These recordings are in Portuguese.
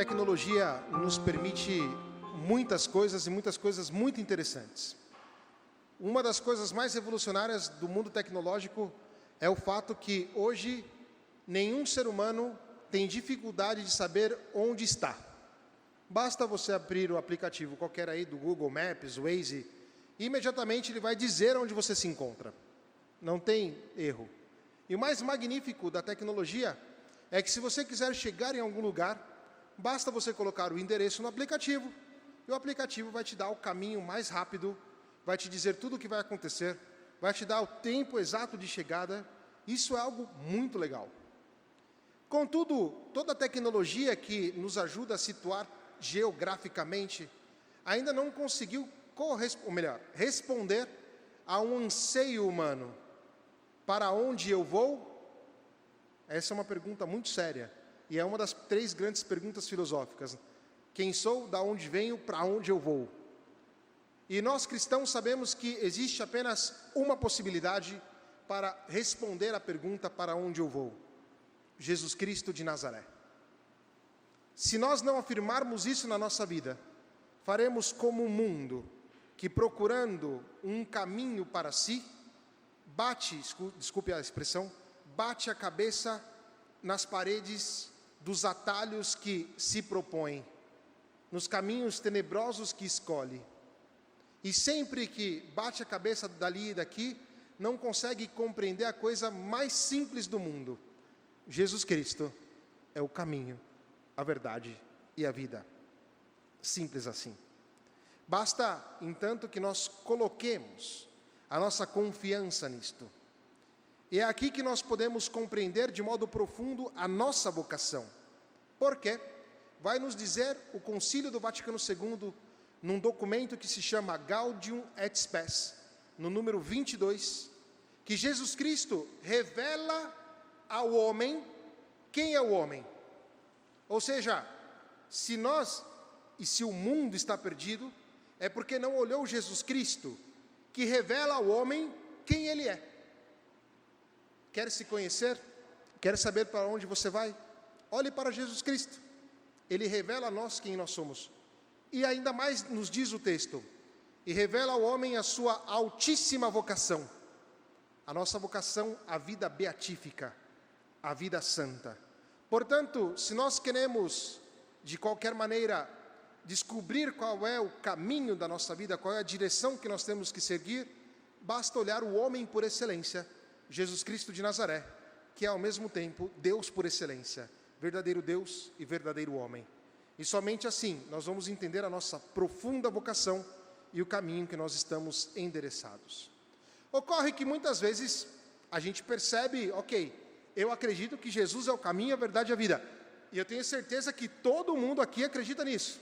tecnologia nos permite muitas coisas e muitas coisas muito interessantes. Uma das coisas mais revolucionárias do mundo tecnológico é o fato que hoje nenhum ser humano tem dificuldade de saber onde está. Basta você abrir o aplicativo qualquer aí do Google Maps, Waze, e imediatamente ele vai dizer onde você se encontra. Não tem erro. E o mais magnífico da tecnologia é que se você quiser chegar em algum lugar, basta você colocar o endereço no aplicativo, e o aplicativo vai te dar o caminho mais rápido, vai te dizer tudo o que vai acontecer, vai te dar o tempo exato de chegada. Isso é algo muito legal. Contudo, toda a tecnologia que nos ajuda a situar geograficamente ainda não conseguiu responder a um anseio humano. Para onde eu vou? Essa é uma pergunta muito séria e é uma das 3 grandes perguntas filosóficas. Quem sou, da onde venho, para onde eu vou? E nós cristãos sabemos que existe apenas uma possibilidade para responder à pergunta para onde eu vou: Jesus Cristo de Nazaré. Se nós não afirmarmos isso na nossa vida, faremos como um mundo que, procurando um caminho para si, desculpe a expressão, bate a cabeça nas paredes dos atalhos que se propõe, nos caminhos tenebrosos que escolhe. E sempre que bate a cabeça dali e daqui, não consegue compreender a coisa mais simples do mundo: Jesus Cristo é o caminho, a verdade e a vida. Simples assim. Basta, entanto, que nós coloquemos a nossa confiança nisto. E é aqui que nós podemos compreender de modo profundo a nossa vocação. Porque vai nos dizer o Concílio do Vaticano II, num documento que se chama Gaudium et Spes, no número 22, que Jesus Cristo revela ao homem quem é o homem. Ou seja, se nós e se o mundo está perdido, é porque não olhou Jesus Cristo, que revela ao homem quem ele é. Quer se conhecer? Quer saber para onde você vai? Olhe para Jesus Cristo. Ele revela a nós quem nós somos. E ainda mais nos diz o texto: e revela ao homem a sua altíssima vocação. A nossa vocação, a vida beatífica, a vida santa. Portanto, se nós queremos, de qualquer maneira, descobrir qual é o caminho da nossa vida, qual é a direção que nós temos que seguir, basta olhar o homem por excelência, Jesus Cristo de Nazaré, que é ao mesmo tempo Deus por excelência, verdadeiro Deus e verdadeiro homem. E somente assim nós vamos entender a nossa profunda vocação e o caminho que nós estamos endereçados. Ocorre que muitas vezes a gente percebe, ok, eu acredito que Jesus é o caminho, a verdade e a vida. E eu tenho certeza que todo mundo aqui acredita nisso.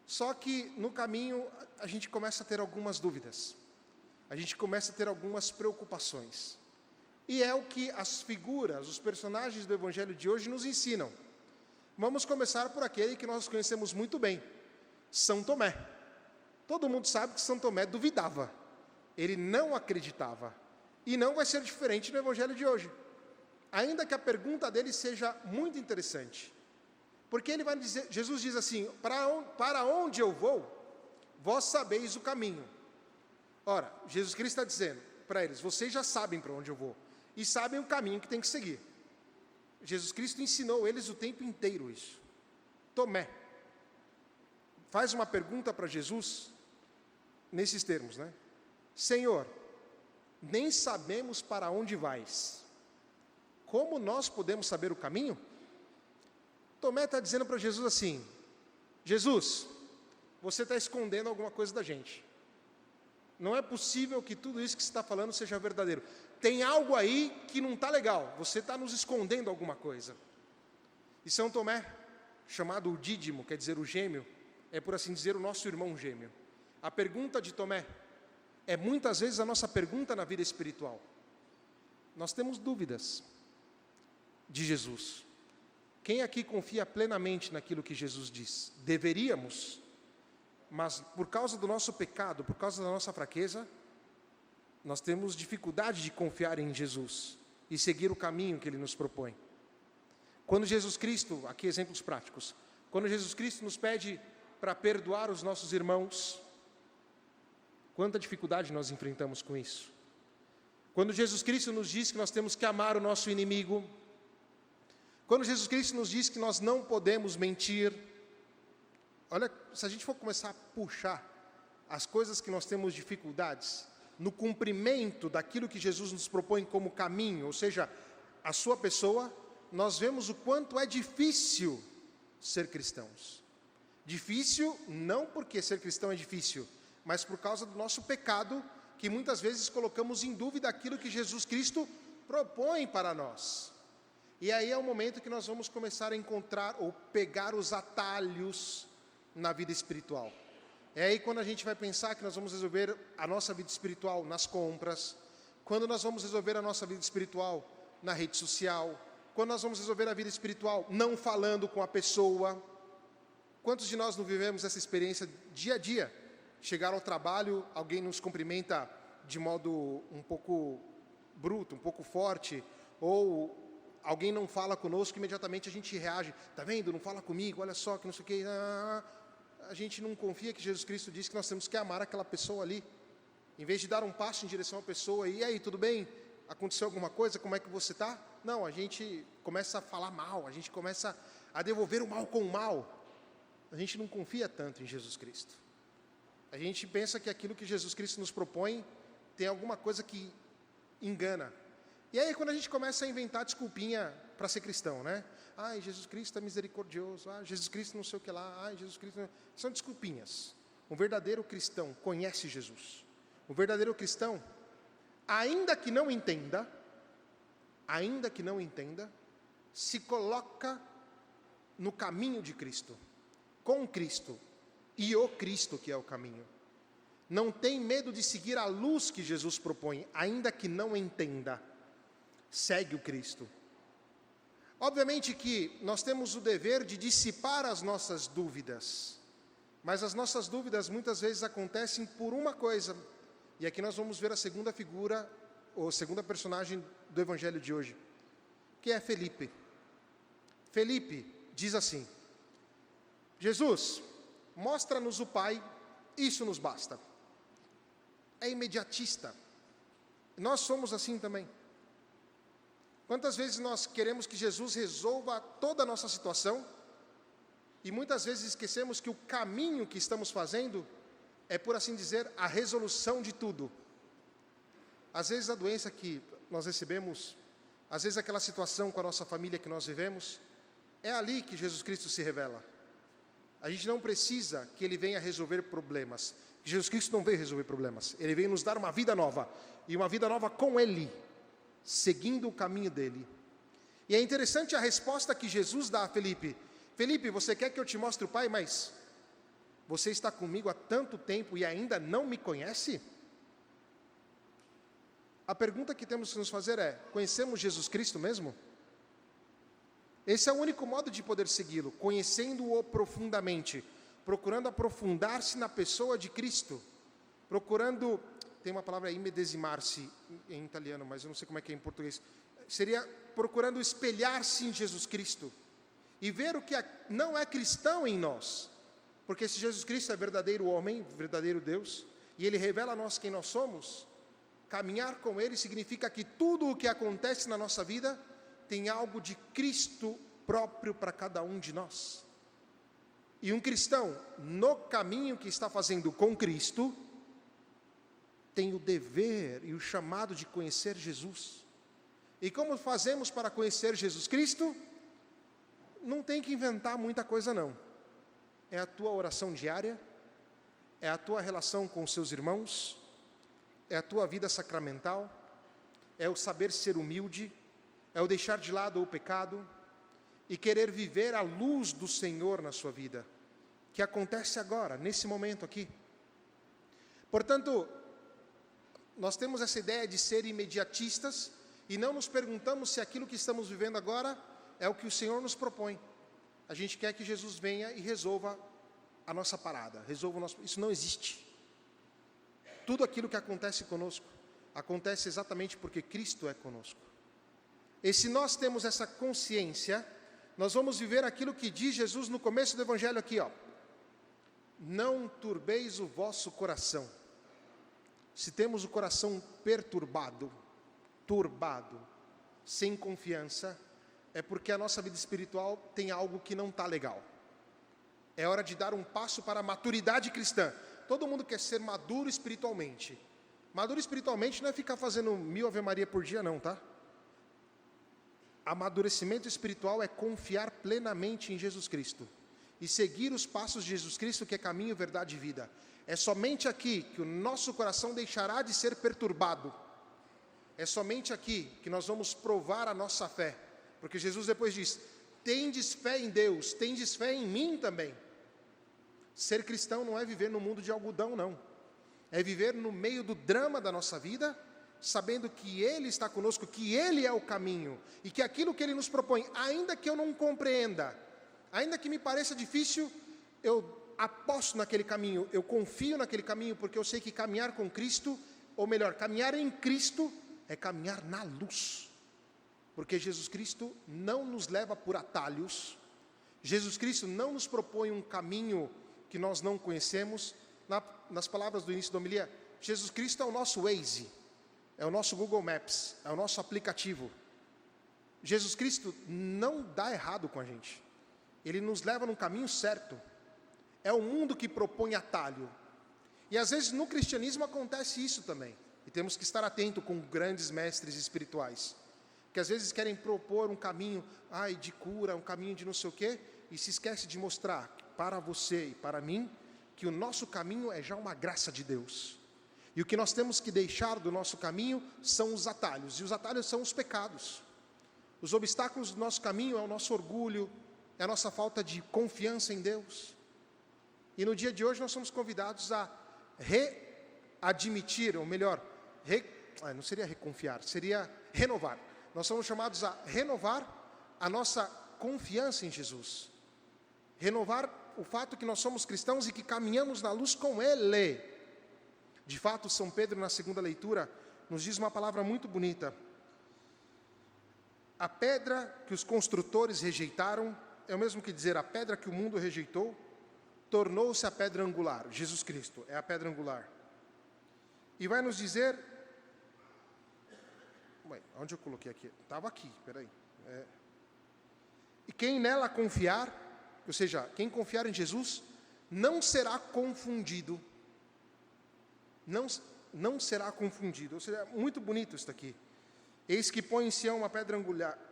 Só que no caminho a gente começa a ter algumas dúvidas. A gente começa a ter algumas preocupações. E é o que as figuras, os personagens do Evangelho de hoje nos ensinam. Vamos começar por aquele que nós conhecemos muito bem, São Tomé. Todo mundo sabe que São Tomé duvidava. Ele não acreditava. E não vai ser diferente no Evangelho de hoje. Ainda que a pergunta dele seja muito interessante. Porque ele vai dizer, Jesus diz assim: para onde eu vou, vós sabeis o caminho. Ora, Jesus Cristo está dizendo para eles: vocês já sabem para onde eu vou. E sabem o caminho que tem que seguir. Jesus Cristo ensinou eles o tempo inteiro isso. Tomé faz uma pergunta para Jesus, nesses termos, né? Senhor, nem sabemos para onde vais. Como nós podemos saber o caminho? Tomé está dizendo para Jesus assim: Jesus, você está escondendo alguma coisa da gente. Não é possível que tudo isso que você está falando seja verdadeiro. Tem algo aí que não está legal. Você está nos escondendo alguma coisa. E São Tomé, chamado o Dídimo, quer dizer o gêmeo, é, por assim dizer, o nosso irmão gêmeo. A pergunta de Tomé é muitas vezes a nossa pergunta na vida espiritual. Nós temos dúvidas de Jesus. Quem aqui confia plenamente naquilo que Jesus diz? Deveríamos, mas por causa do nosso pecado, por causa da nossa fraqueza, nós temos dificuldade de confiar em Jesus e seguir o caminho que Ele nos propõe. Quando Jesus Cristo, aqui exemplos práticos, Quando Jesus Cristo nos pede para perdoar os nossos irmãos, quanta dificuldade nós enfrentamos com isso. Quando Jesus Cristo nos diz que nós temos que amar o nosso inimigo, quando Jesus Cristo nos diz que nós não podemos mentir, olha, se a gente for começar a puxar as coisas que nós temos dificuldades, no cumprimento daquilo que Jesus nos propõe como caminho, ou seja, a sua pessoa, nós vemos o quanto é difícil ser cristãos. Difícil não porque ser cristão é difícil, mas por causa do nosso pecado, que muitas vezes colocamos em dúvida aquilo que Jesus Cristo propõe para nós. E aí é o momento que nós vamos começar a encontrar ou pegar os atalhos na vida espiritual. É aí quando a gente vai pensar que nós vamos resolver a nossa vida espiritual nas compras, quando nós vamos resolver a nossa vida espiritual na rede social, quando nós vamos resolver a vida espiritual não falando com a pessoa. Quantos de nós não vivemos essa experiência dia a dia? Chegar ao trabalho, alguém nos cumprimenta de modo um pouco bruto, um pouco forte, ou alguém não fala conosco, imediatamente a gente reage. Tá vendo? Não fala comigo, olha só, que não sei o que. A gente não confia que Jesus Cristo disse que nós temos que amar aquela pessoa ali. Em vez de dar um passo em direção à pessoa, e aí, tudo bem? Aconteceu alguma coisa? Como é que você está? Não, a gente começa a falar mal, a gente começa a devolver o mal com o mal. A gente não confia tanto em Jesus Cristo. A gente pensa que aquilo que Jesus Cristo nos propõe tem alguma coisa que engana. E aí quando a gente começa a inventar desculpinha para ser cristão, né? Ai, Jesus Cristo é misericordioso. Ah, Jesus Cristo não sei o que lá. Ai, Jesus Cristo... Não... São desculpinhas. Um verdadeiro cristão conhece Jesus. O verdadeiro cristão, ainda que não entenda, se coloca no caminho de Cristo, com Cristo, e o Cristo que é o caminho. Não tem medo de seguir a luz que Jesus propõe, ainda que não entenda. Segue o Cristo. Obviamente que nós temos o dever de dissipar as nossas dúvidas, mas as nossas dúvidas muitas vezes acontecem por uma coisa, e aqui nós vamos ver a segunda figura, ou segunda personagem do Evangelho de hoje, que é Felipe. Felipe diz assim: Jesus, mostra-nos o Pai, isso nos basta. É imediatista. Nós somos assim também. Quantas vezes nós queremos que Jesus resolva toda a nossa situação, e muitas vezes esquecemos que o caminho que estamos fazendo é, por assim dizer, a resolução de tudo. Às vezes a doença que nós recebemos, às vezes aquela situação com a nossa família que nós vivemos, é ali que Jesus Cristo se revela. A gente não precisa que Ele venha resolver problemas. Jesus Cristo não veio resolver problemas. Ele veio nos dar uma vida nova. E uma vida nova com Ele, seguindo o caminho dEle. E é interessante a resposta que Jesus dá a Felipe. Felipe, você quer que eu te mostre o Pai, mas você está comigo há tanto tempo e ainda não me conhece? A pergunta que temos que nos fazer é: conhecemos Jesus Cristo mesmo? Esse é o único modo de poder segui-lo, conhecendo-o profundamente, procurando aprofundar-se na pessoa de Cristo, procurando, tem uma palavra aí, imedesimar-se em italiano, mas eu não sei como é que é em português, seria procurando espelhar-se em Jesus Cristo, e ver o que não é cristão em nós, porque se Jesus Cristo é verdadeiro homem, verdadeiro Deus, e Ele revela a nós quem nós somos, caminhar com Ele significa que tudo o que acontece na nossa vida tem algo de Cristo próprio para cada um de nós. E um cristão, no caminho que está fazendo com Cristo, tem o dever e o chamado de conhecer Jesus. E como fazemos para conhecer Jesus Cristo? Não tem que inventar muita coisa não. É a tua oração diária, é a tua relação com os seus irmãos, é a tua vida sacramental, é o saber ser humilde, é o deixar de lado o pecado e querer viver a luz do Senhor na sua vida, que acontece agora, nesse momento aqui. Portanto, nós temos essa ideia de ser imediatistas e não nos perguntamos se aquilo que estamos vivendo agora é o que o Senhor nos propõe. A gente quer que Jesus venha e resolva a nossa parada, resolva o nosso... Isso não existe. Tudo aquilo que acontece conosco, acontece exatamente porque Cristo é conosco. E se nós temos essa consciência, nós vamos viver aquilo que diz Jesus no começo do Evangelho aqui, ó. Não turbeis o vosso coração. Se temos o coração perturbado, turbado, sem confiança, é porque a nossa vida espiritual tem algo que não está legal. É hora de dar um passo para a maturidade cristã. Todo mundo quer ser maduro espiritualmente. Maduro espiritualmente não é ficar fazendo 1000 Ave Maria por dia não, tá? Amadurecimento espiritual é confiar plenamente em Jesus Cristo e seguir os passos de Jesus Cristo, que é caminho, verdade e vida. É somente aqui que o nosso coração deixará de ser perturbado. É somente aqui que nós vamos provar a nossa fé. Porque Jesus depois diz, tendes fé em Deus, tendes fé em mim também. Ser cristão não é viver no mundo de algodão, não. É viver no meio do drama da nossa vida, sabendo que Ele está conosco, que Ele é o caminho, e que aquilo que Ele nos propõe, ainda que eu não compreenda, ainda que me pareça difícil, eu aposto naquele caminho, eu confio naquele caminho, porque eu sei que caminhar com Cristo, ou melhor, caminhar em Cristo, é caminhar na luz. Porque Jesus Cristo não nos leva por atalhos, Jesus Cristo não nos propõe um caminho que nós não conhecemos. Nas palavras do início da homilia, Jesus Cristo é o nosso Waze, é o nosso Google Maps, é o nosso aplicativo. Jesus Cristo não dá errado com a gente, Ele nos leva num caminho certo. É o mundo que propõe atalho, e às vezes no cristianismo acontece isso também, e temos que estar atento com grandes mestres espirituais, que às vezes querem propor um caminho de cura, um caminho de não sei o quê, e se esquece de mostrar para você e para mim, que o nosso caminho é já uma graça de Deus. E o que nós temos que deixar do nosso caminho são os atalhos, e os atalhos são os pecados. Os obstáculos do nosso caminho é o nosso orgulho, é a nossa falta de confiança em Deus. E no dia de hoje nós somos convidados a readmitir, ou melhor, não seria reconfiar, seria renovar. Nós somos chamados a renovar a nossa confiança em Jesus. Renovar o fato que nós somos cristãos e que caminhamos na luz com Ele. De fato, São Pedro, na segunda leitura, nos diz uma palavra muito bonita. A pedra que os construtores rejeitaram, é o mesmo que dizer, a pedra que o mundo rejeitou, tornou-se a pedra angular. Jesus Cristo é a pedra angular. E vai nos dizer... onde eu coloquei aqui? Estava aqui, peraí. E quem nela confiar, ou seja, quem confiar em Jesus, não será confundido. Não será confundido. Ou seja, muito bonito isso aqui. Eis que põe em Sião uma pedra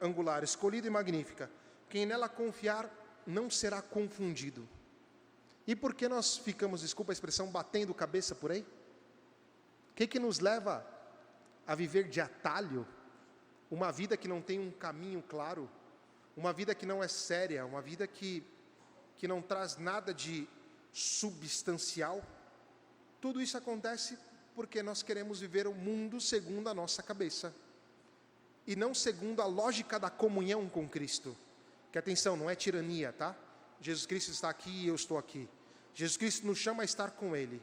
angular, escolhida e magnífica. Quem nela confiar, não será confundido. E por que nós ficamos, desculpa a expressão, batendo cabeça por aí? O que nos leva a viver de atalho? Uma vida que não tem um caminho claro, uma vida que não é séria, uma vida que não traz nada de substancial. Tudo isso acontece porque nós queremos viver o mundo segundo a nossa cabeça, e não segundo a lógica da comunhão com Cristo. Que atenção, não é tirania, tá? Jesus Cristo está aqui e eu estou aqui. Jesus Cristo nos chama a estar com Ele,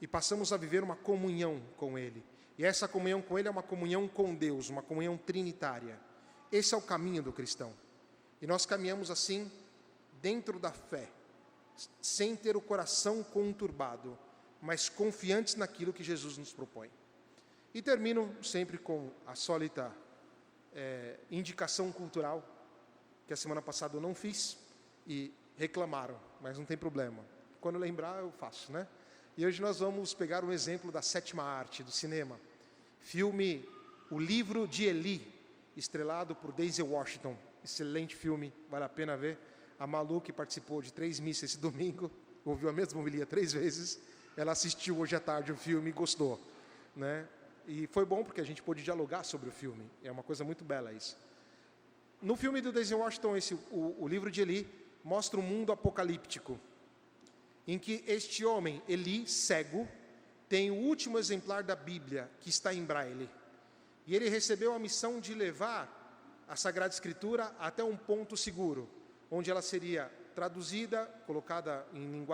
e passamos a viver uma comunhão com Ele. E essa comunhão com Ele é uma comunhão com Deus, uma comunhão trinitária. Esse é o caminho do cristão. E nós caminhamos assim, dentro da fé, sem ter o coração conturbado, mas confiantes naquilo que Jesus nos propõe. E termino sempre com a sólita indicação cultural, que a semana passada eu não fiz, e reclamaram, mas não tem problema. Quando lembrar eu faço, né? E hoje nós vamos pegar um exemplo da sétima arte, do cinema. Filme O Livro de Eli, estrelado por Denzel Washington. Excelente filme, vale a pena ver. A Malu, que participou de 3 missas esse domingo, ouviu a mesma homilia 3 vezes, ela assistiu hoje à tarde o filme e gostou, né? E foi bom porque a gente pôde dialogar sobre o filme, é uma coisa muito bela isso. No filme do Denzel Washington, o Livro de Eli, mostra um mundo apocalíptico, em que este homem, Eli, cego, tem o último exemplar da Bíblia, que está em braille. E ele recebeu a missão de levar a Sagrada Escritura até um ponto seguro, onde ela seria traduzida, colocada em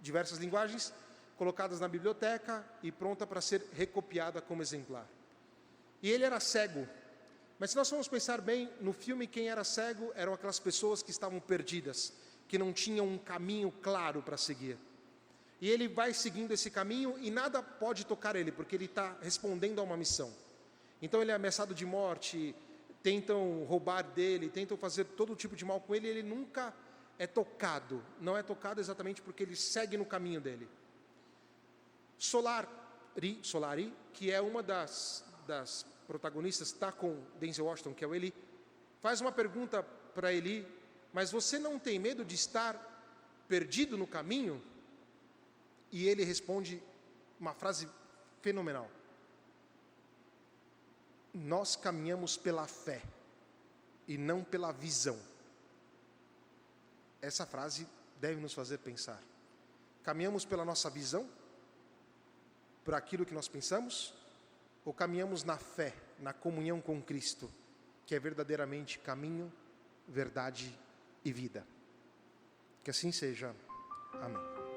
diversas linguagens, colocadas na biblioteca e pronta para ser recopiada como exemplar. E ele era cego, Mas se nós formos pensar bem, no filme quem era cego eram aquelas pessoas que estavam perdidas, que não tinham um caminho claro para seguir. E ele vai seguindo esse caminho e nada pode tocar ele, porque ele está respondendo a uma missão. Então ele é ameaçado de morte, tentam roubar dele, tentam fazer todo tipo de mal com ele, e ele nunca é tocado. Não é tocado exatamente porque ele segue no caminho dele. Solari, que é uma das protagonistas, está com Denzel Washington, que é o Eli, faz uma pergunta para Eli: mas você não tem medo de estar perdido no caminho? E ele responde uma frase fenomenal: nós caminhamos pela fé e não pela visão. Essa frase deve nos fazer pensar. Caminhamos pela nossa visão, por aquilo que nós pensamos, ou caminhamos na fé, na comunhão com Cristo, que é verdadeiramente caminho, verdade e vida? Que assim seja. Amém.